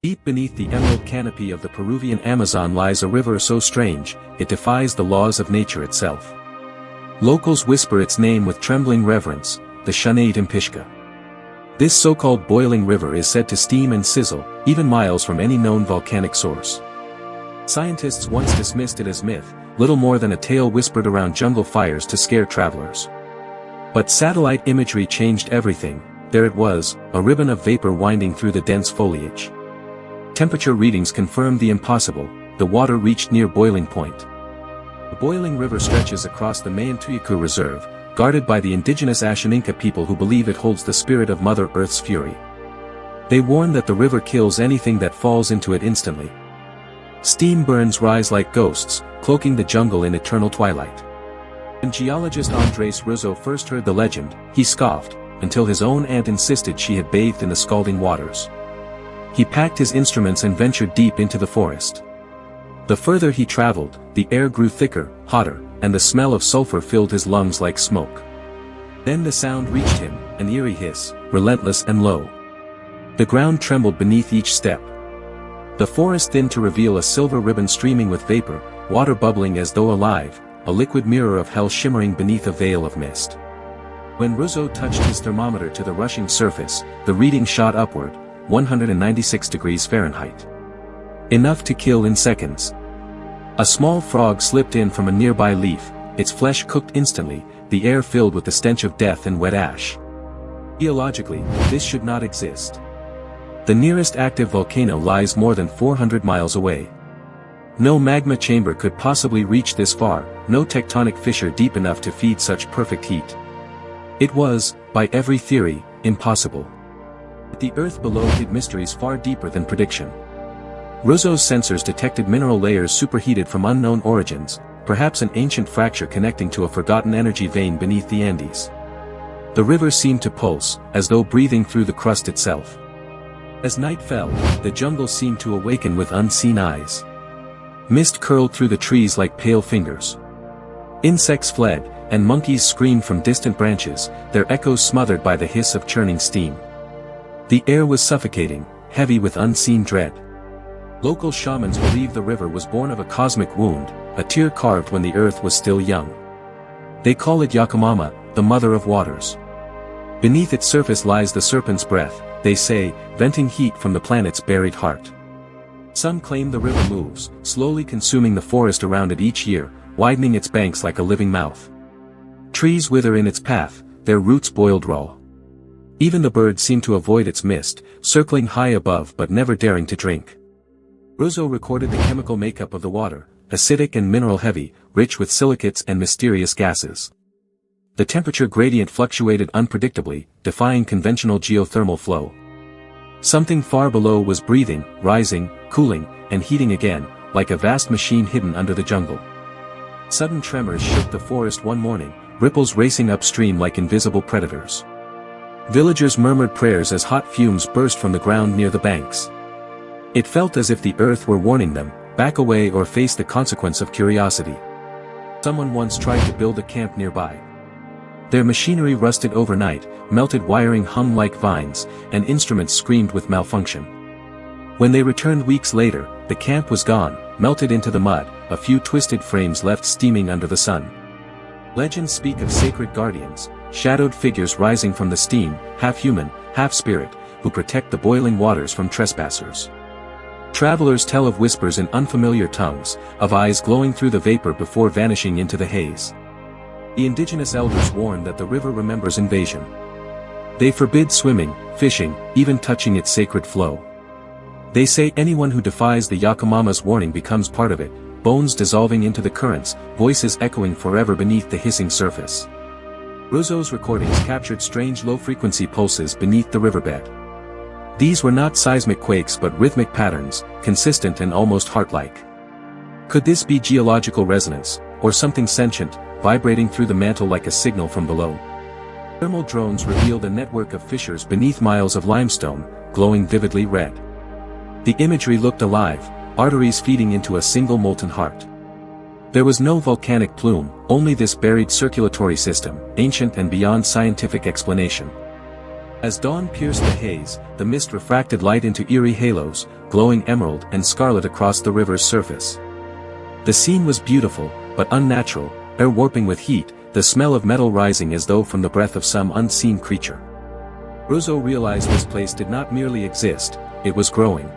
Deep beneath the emerald canopy of the Peruvian Amazon lies a river so strange, it defies the laws of nature itself. Locals whisper its name with trembling reverence, the Oceanic. This so-called boiling river is said to steam and sizzle, even miles from any known volcanic source. Scientists once dismissed it as myth, little more than a tale whispered around jungle fires to scare travelers. But satellite imagery changed everything. There it was, a ribbon of vapor winding through the dense foliage. Temperature readings confirmed the impossible, the water reached near boiling point. The boiling river stretches across the Mayantuyacu Reserve, guarded by the indigenous Oceanic people who believe it holds the spirit of Mother Earth's fury. They warn that the river kills anything that falls into it instantly. Steam burns rise like ghosts, cloaking the jungle in eternal twilight. When geologist Andres Rizzo first heard the legend, he scoffed, until his own aunt insisted she had bathed in the scalding waters. He packed his instruments and ventured deep into the forest. The further he traveled, the air grew thicker, hotter, and the smell of sulfur filled his lungs like smoke. Then the sound reached him, an eerie hiss, relentless and low. The ground trembled beneath each step. The forest thinned to reveal a silver ribbon streaming with vapor, water bubbling as though alive, a liquid mirror of hell shimmering beneath a veil of mist. When Rizzo touched his thermometer to the rushing surface, the reading shot upward, 196 degrees Fahrenheit. Enough to kill in seconds. A small frog slipped in from a nearby leaf, its flesh cooked instantly, the air filled with the stench of death and wet ash. Geologically, this should not exist. The nearest active volcano lies more than 400 miles away. No magma chamber could possibly reach this far, no tectonic fissure deep enough to feed such perfect heat. It was, by every theory, impossible. But the earth below hid mysteries far deeper than prediction. Rizzo's sensors detected mineral layers superheated from unknown origins, perhaps an ancient fracture connecting to a forgotten energy vein beneath the Andes. The river seemed to pulse, as though breathing through the crust itself. As night fell, the jungle seemed to awaken with unseen eyes. Mist curled through the trees like pale fingers. Insects fled, and monkeys screamed from distant branches, their echoes smothered by the hiss of churning steam. The air was suffocating, heavy with unseen dread. Local shamans believe the river was born of a cosmic wound, a tear carved when the earth was still young. They call it Yakamama, the mother of waters. Beneath its surface lies the serpent's breath, they say, venting heat from the planet's buried heart. Some claim the river moves, slowly consuming the forest around it each year, widening its banks like a living mouth. Trees wither in its path, their roots boiled raw. Even the birds seem to avoid its mist, circling high above but never daring to drink. Rizzo recorded the chemical makeup of the water, acidic and mineral-heavy, rich with silicates and mysterious gases. The temperature gradient fluctuated unpredictably, defying conventional geothermal flow. Something far below was breathing, rising, cooling, and heating again, like a vast machine hidden under the jungle. Sudden tremors shook the forest one morning, ripples racing upstream like invisible predators. Villagers murmured prayers as hot fumes burst from the ground near the banks. It felt as if the earth were warning them, back away or face the consequence of curiosity. Someone once tried to build a camp nearby. Their machinery rusted overnight, melted wiring hung like vines, and instruments screamed with malfunction. When they returned weeks later, the camp was gone, melted into the mud, a few twisted frames left steaming under the sun. Legends speak of sacred guardians, shadowed figures rising from the steam, half human, half spirit, who protect the boiling waters from trespassers. Travelers tell of whispers in unfamiliar tongues, of eyes glowing through the vapor before vanishing into the haze. The indigenous elders warn that the river remembers invasion. They forbid swimming, fishing, even touching its sacred flow. They say anyone who defies the Yakamama's warning becomes part of it, bones dissolving into the currents, voices echoing forever beneath the hissing surface. Rizzo's recordings captured strange low-frequency pulses beneath the riverbed. These were not seismic quakes but rhythmic patterns, consistent and almost heart-like. Could this be geological resonance, or something sentient, vibrating through the mantle like a signal from below? Thermal drones revealed a network of fissures beneath miles of limestone, glowing vividly red. The imagery looked alive, arteries feeding into a single molten heart. There was no volcanic plume, only this buried circulatory system, ancient and beyond scientific explanation. As dawn pierced the haze, the mist refracted light into eerie halos, glowing emerald and scarlet across the river's surface. The scene was beautiful, but unnatural, air warping with heat, the smell of metal rising as though from the breath of some unseen creature. Rosso realized this place did not merely exist, it was growing.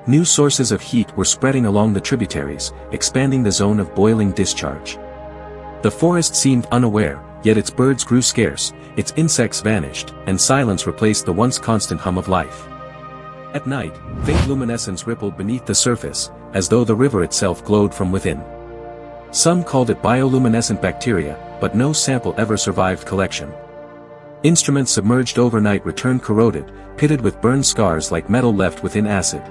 New sources of heat were spreading along the tributaries, expanding the zone of boiling discharge. The forest seemed unaware, yet its birds grew scarce, its insects vanished, and silence replaced the once constant hum of life. At night, faint luminescence rippled beneath the surface, as though the river itself glowed from within. Some called it bioluminescent bacteria, but no sample ever survived collection. Instruments submerged overnight returned corroded, pitted with burned scars like metal left within acid.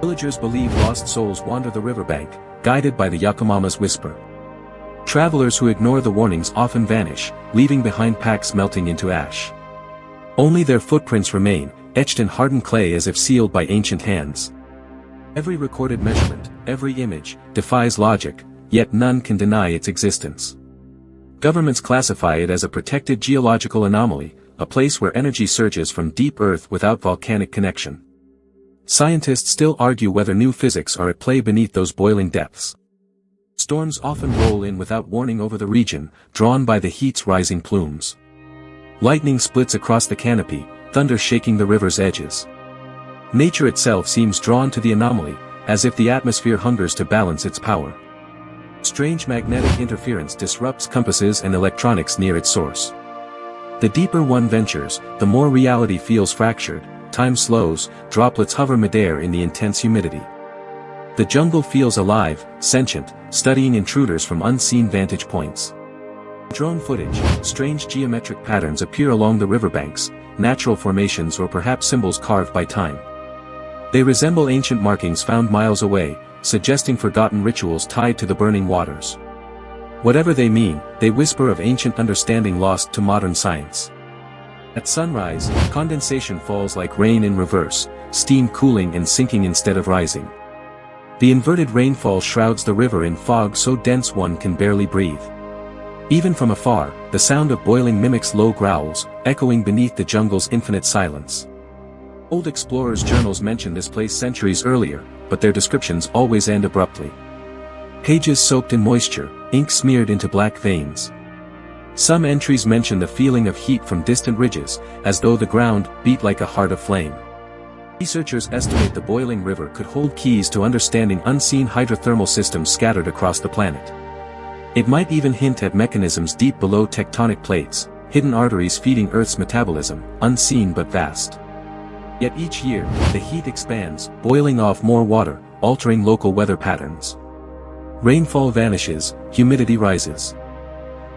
Villagers believe lost souls wander the riverbank, guided by the Yakumama's whisper. Travelers who ignore the warnings often vanish, leaving behind packs melting into ash. Only their footprints remain, etched in hardened clay as if sealed by ancient hands. Every recorded measurement, every image, defies logic, yet none can deny its existence. Governments classify it as a protected geological anomaly, a place where energy surges from deep earth without volcanic connection. Scientists still argue whether new physics are at play beneath those boiling depths. Storms often roll in without warning over the region, drawn by the heat's rising plumes. Lightning splits across the canopy, thunder shaking the river's edges. Nature itself seems drawn to the anomaly, as if the atmosphere hungers to balance its power. Strange magnetic interference disrupts compasses and electronics near its source. The deeper one ventures, the more reality feels fractured, time slows, droplets hover midair in the intense humidity. The jungle feels alive, sentient, studying intruders from unseen vantage points. Drone footage, strange geometric patterns appear along the riverbanks, natural formations or perhaps symbols carved by time. They resemble ancient markings found miles away, suggesting forgotten rituals tied to the burning waters. Whatever they mean, they whisper of ancient understanding lost to modern science. At sunrise, condensation falls like rain in reverse, steam cooling and sinking instead of rising. The inverted rainfall shrouds the river in fog so dense one can barely breathe. Even from afar, the sound of boiling mimics low growls, echoing beneath the jungle's infinite silence. Old explorers' journals mention this place centuries earlier, but their descriptions always end abruptly. Pages soaked in moisture, ink smeared into black veins. Some entries mention the feeling of heat from distant ridges, as though the ground beat like a heart of flame. Researchers estimate the boiling river could hold keys to understanding unseen hydrothermal systems scattered across the planet. It might even hint at mechanisms deep below tectonic plates, hidden arteries feeding Earth's metabolism, unseen but vast. Yet each year, the heat expands, boiling off more water, altering local weather patterns. Rainfall vanishes, humidity rises.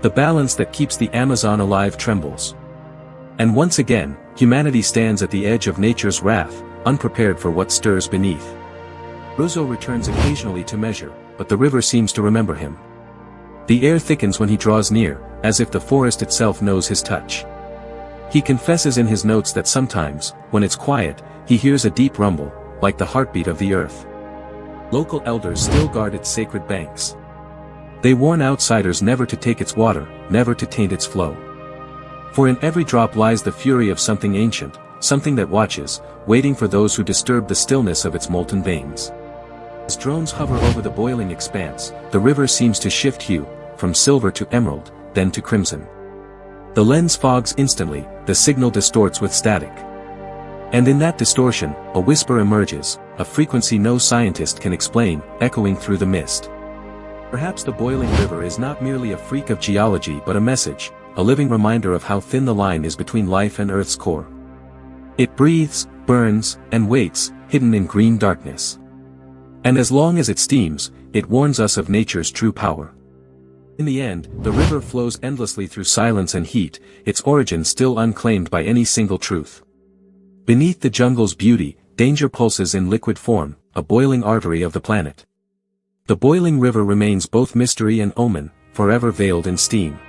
The balance that keeps the Amazon alive trembles. And once again, humanity stands at the edge of nature's wrath, unprepared for what stirs beneath. Rosso returns occasionally to measure, but the river seems to remember him. The air thickens when he draws near, as if the forest itself knows his touch. He confesses in his notes that sometimes, when it's quiet, he hears a deep rumble, like the heartbeat of the earth. Local elders still guard its sacred banks. They warn outsiders never to take its water, never to taint its flow. For in every drop lies the fury of something ancient, something that watches, waiting for those who disturb the stillness of its molten veins. As drones hover over the boiling expanse, the river seems to shift hue, from silver to emerald, then to crimson. The lens fogs instantly, the signal distorts with static. And in that distortion, a whisper emerges, a frequency no scientist can explain, echoing through the mist. Perhaps the boiling river is not merely a freak of geology but a message, a living reminder of how thin the line is between life and Earth's core. It breathes, burns, and waits, hidden in green darkness. And as long as it steams, it warns us of nature's true power. In the end, the river flows endlessly through silence and heat, its origin still unclaimed by any single truth. Beneath the jungle's beauty, danger pulses in liquid form, a boiling artery of the planet. The boiling river remains both mystery and omen, forever veiled in steam.